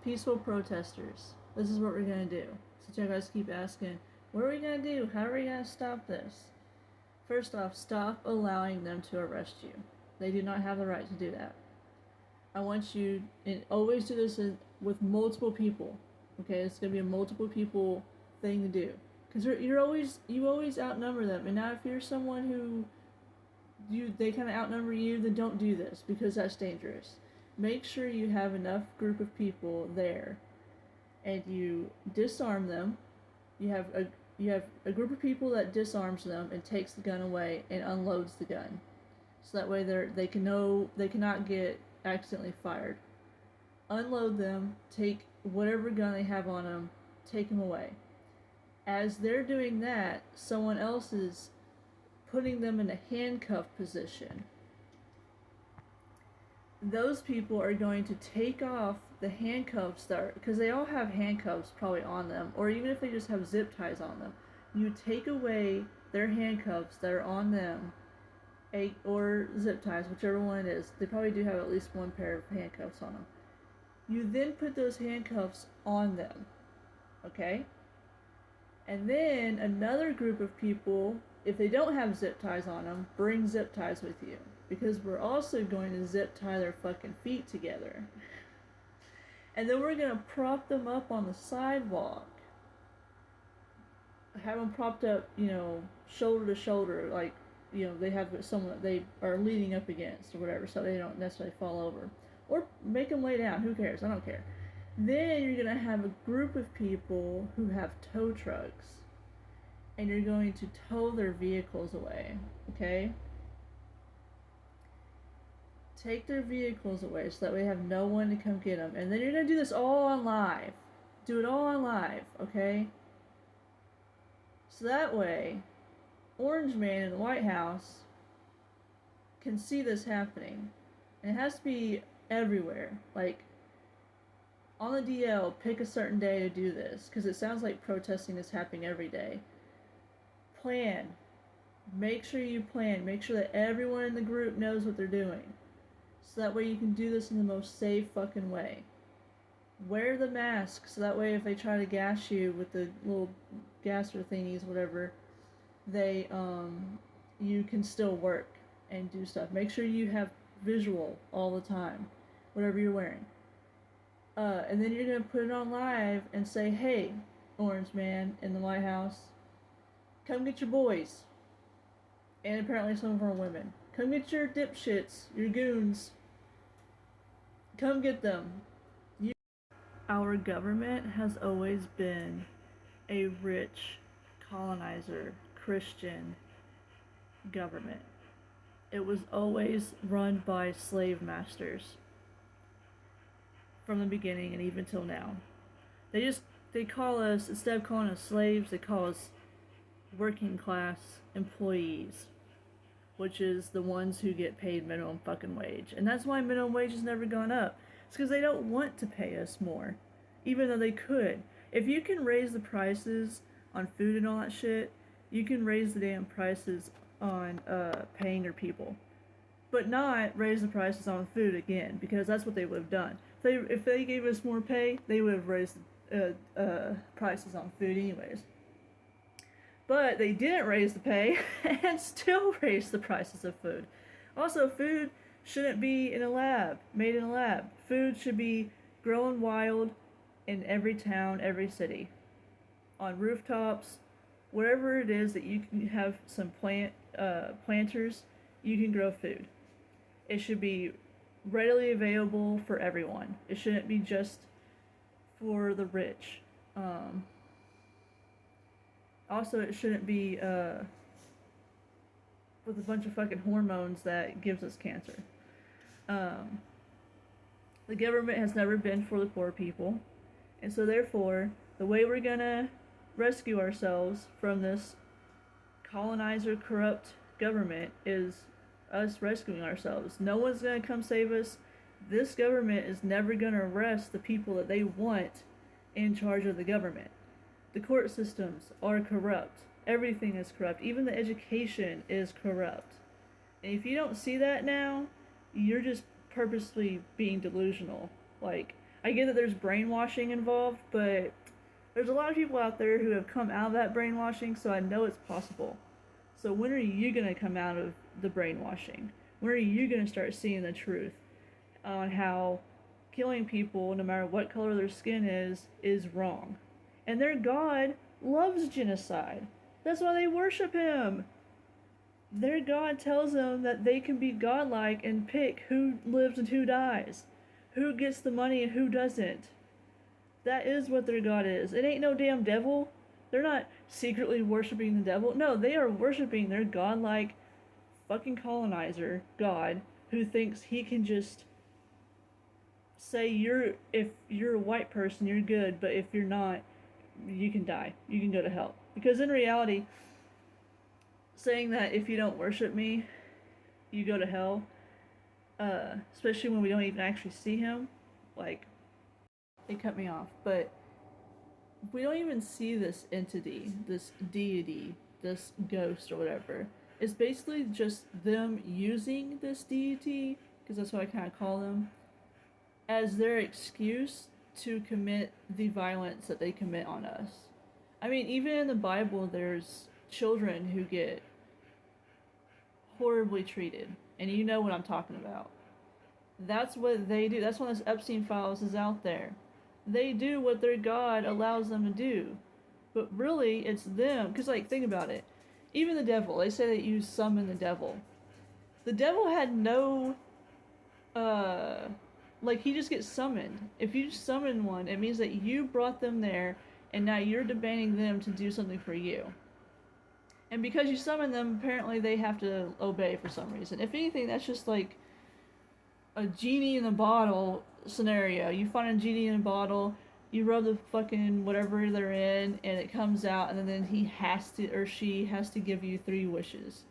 peaceful protesters. This is what we're gonna do. Since you guys keep asking, what are we gonna do? How are we gonna stop this? First off, stop allowing them to arrest you. They do not have the right to do that. I want you, and always do this with multiple people. Okay, it's gonna be a multiple people thing to do, because you always outnumber them. And now, if you're someone who they kind of outnumber you, then don't do this, because that's dangerous. Make sure you have enough group of people there, and you disarm them. You have a group of people that disarms them and takes the gun away and unloads the gun, so that way they cannot get accidentally fired. Unload them, take whatever gun they have on them, take them away. As they're doing that, someone else is putting them in a handcuff position. Those people are going to take off the handcuffs because they all have handcuffs probably on them, or even if they just have zip ties on them. You take away their handcuffs that are on them, or zip ties, whichever one it is. They probably do have at least one pair of handcuffs on them. You then put those handcuffs on them, okay? And then another group of people, if they don't have zip ties on them, bring zip ties with you, because we're also going to zip tie their fucking feet together. And then we're going to prop them up on the sidewalk. Have them propped up, shoulder to shoulder, like, they have someone that they are leaning up against or whatever, so they don't necessarily fall over. Or make them lay down, who cares? I don't care. Then you're going to have a group of people who have tow trucks, and you're going to tow their vehicles away, okay? Take their vehicles away so that way they have no one to come get them. And then you're going to do this all on live. Do it all on live, okay? So that way, Orange Man in the White House can see this happening. And it has to be everywhere. Like, on the DL, pick a certain day to do this, because it sounds like protesting is happening every day. Plan. Make sure you plan. Make sure that everyone in the group knows what they're doing. So that way you can do this in the most safe fucking way. Wear the mask, so that way if they try to gas you with the little gasser thingies, whatever, you can still work and do stuff. Make sure you have visual all the time, whatever you're wearing. And then you're going to put it on live and say, hey, Orange Man in the White House, come get your boys. And apparently some of them are women. Come get your dipshits, your goons. Come get them. Our government has always been a rich, colonizer, Christian government. It was always run by slave masters from the beginning and even till now. They call us, instead of calling us slaves, they call us working class employees, which is the ones who get paid minimum fucking wage. And that's why minimum wage has never gone up. It's because they don't want to pay us more, even though they could. If you can raise the prices on food and all that shit, you can raise the damn prices on paying your people. But not raise the prices on food again, because that's what they would have done. If they gave us more pay, they would have raised prices on food anyways. But they didn't raise the pay and still raised the prices of food. Also, food shouldn't be in a lab, made in a lab. Food should be grown wild in every town, every city. On rooftops, wherever it is that you can have some planters, you can grow food. It should be readily available for everyone. It shouldn't be just for the rich. Also, it shouldn't be with a bunch of fucking hormones that gives us cancer. The government has never been for the poor people. And so therefore, the way we're gonna rescue ourselves from this colonizer, corrupt government is us rescuing ourselves. No one's gonna come save us. This government is never gonna arrest the people that they want in charge of the government. The court systems are corrupt. Everything is corrupt. Even the education is corrupt. And if you don't see that now, you're just purposely being delusional. Like, I get that there's brainwashing involved, but there's a lot of people out there who have come out of that brainwashing, so I know it's possible. So when are you going to come out of the brainwashing? When are you going to start seeing the truth on how killing people, no matter what color their skin is wrong? And their God loves genocide. That's why they worship him. Their God tells them that they can be godlike and pick who lives and who dies, who gets the money and who doesn't. That is what their God is. It ain't no damn devil. They're not secretly worshiping the devil. No, they are worshiping their godlike fucking colonizer God who thinks he can just say if you're a white person, you're good, but if you're not, you can die. You can go to hell. Because in reality, saying that if you don't worship me, you go to hell, especially when we don't even actually see him, like, they cut me off, but we don't even see this entity, this deity, this ghost or whatever. It's basically just them using this deity, because that's what I kind of call them, as their excuse to commit the violence that they commit on us. I mean, even in the Bible, there's children who get horribly treated, and you know what I'm talking about. That's what they do. That's why this Epstein Files is out there. They do what their God allows them to do. But really, it's them. Because, like, think about it. Even the devil, they say that you summon the devil. The devil had no, like, he just gets summoned. If you summon one, it means that you brought them there, and now you're demanding them to do something for you. And because you summon them, apparently they have to obey for some reason. If anything, that's just like a genie in a bottle scenario. You find a genie in a bottle, you rub the fucking whatever they're in, and it comes out, and then he has to, or she has to give you 3 wishes.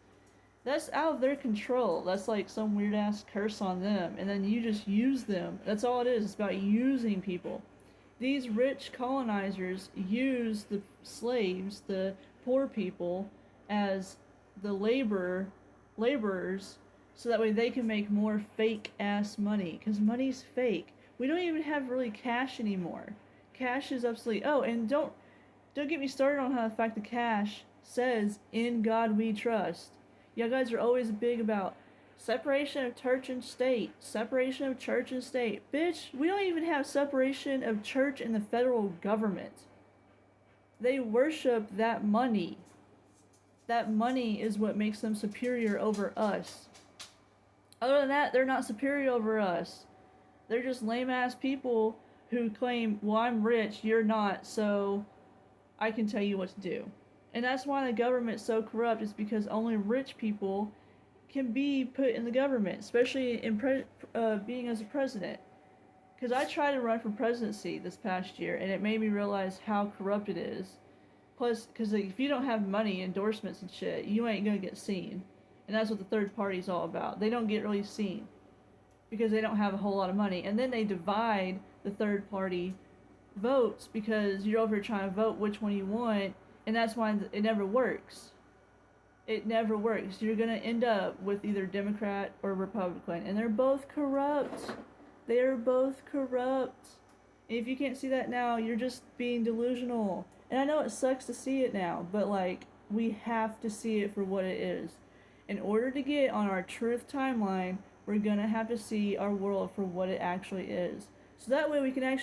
That's out of their control. That's like some weird ass curse on them, and then you just use them. That's all it is. It's about using people. These rich colonizers use the slaves, the poor people, as the laborers, so that way they can make more fake ass money, because money's fake. We don't even have really cash anymore. Cash is obsolete. Oh, and don't get me started on how the fact that cash says "in God we trust." You guys are always big about separation of church and state, separation of church and state. Bitch, we don't even have separation of church and the federal government. They worship that money. That money is what makes them superior over us. Other than that, they're not superior over us. They're just lame-ass people who claim, well, I'm rich, you're not, so I can tell you what to do. And that's why the government's so corrupt, is because only rich people can be put in the government, especially in being as a president. Because I tried to run for presidency this past year, and it made me realize how corrupt it is. Plus, because if you don't have money, endorsements and shit, you ain't gonna get seen. And that's what the third party's all about. They don't get really seen because they don't have a whole lot of money. And then they divide the third party votes because you're over here trying to vote which one you want, and that's why it never works. It never works. You're gonna end up with either Democrat or Republican, and they're both corrupt. They are both corrupt. And if you can't see that now, you're just being delusional. And I know it sucks to see it now, but like, we have to see it for what it is. In order to get on our truth timeline, we're gonna have to see our world for what it actually is. So that way we can actually